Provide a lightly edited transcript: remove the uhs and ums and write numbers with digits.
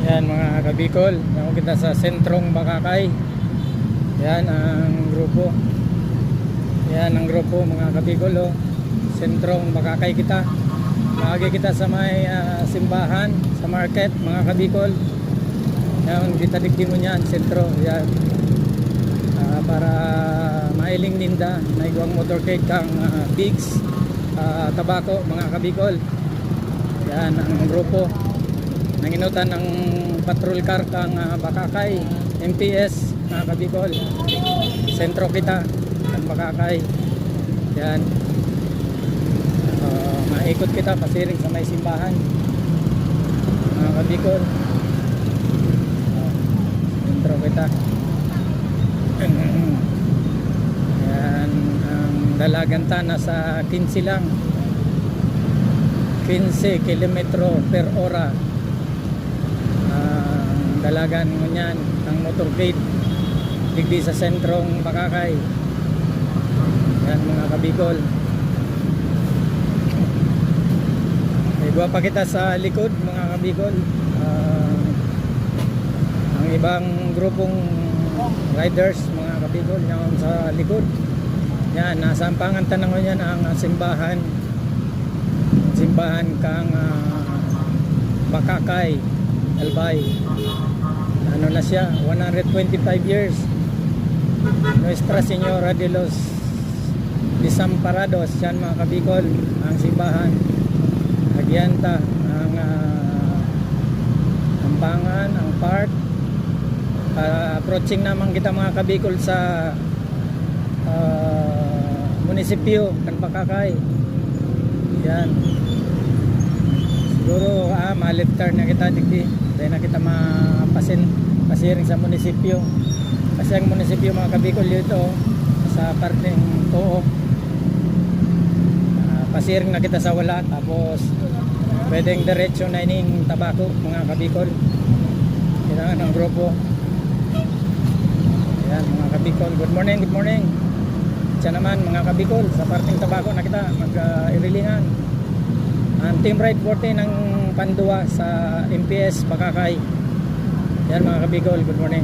Yan mga kabikol, ako kita sa sentrong Bakakay. Yan ang grupo. Yan ang grupo mga kabikol, oh. Sentrong Bakakay kita. Maagi kita sa may simbahan, sa market mga kabikol. Yan kita digdi mo niyan, sentro. Yan. Para mailing ninda, naigwang motorcade kang pigs, tabako mga kabikol. Yan ang grupo. Nanginutan ng patrol car kang Bakakay MPS mga kabikol. Sentro kita ang Bakakay. Yan. Maikot kita pasiring sa may simbahan mga kabikol. Sentro kita. Yan ang Dalaganta nasa 15 lang, 15 kilometro per hora. Dalagan mo yan ang motorcade digdi sa sentrong Bakakay. Yan mga kabikol. Igwa pa kita sa likod mga kabikol. Ang ibang grupong riders mga kabikol yan sa likod. Yan, nasa ampangan tanang yan ang simbahan kang Bakakay Albay. Ano na siya, 125 years. Nuestra Señora de los Desamparados yan mga kabikol ang simbahan. Agyanta ang ampangan, ang park. Approaching naman kita mga kabikol sa munisipyo kan Bakakay. Yan. Siguro ma-left turn na kita digdi. Dahil na kita pasiring sa munisipyo. Kasi ang munisipyo mga kabikol dito sa parteng Too. Pasiring na kita sa wala. Tapos pwedeng diretso na ining tabako mga kabikol. Kailangan ng grupo. Ayan mga kabikol. Good morning, good morning. Diyan naman mga kabikol sa parteng tabako na kita mag-irilingan. Ang Team Ride 40 ng Pandua sa MPS Bakakay. Yan mga kabikol, good morning.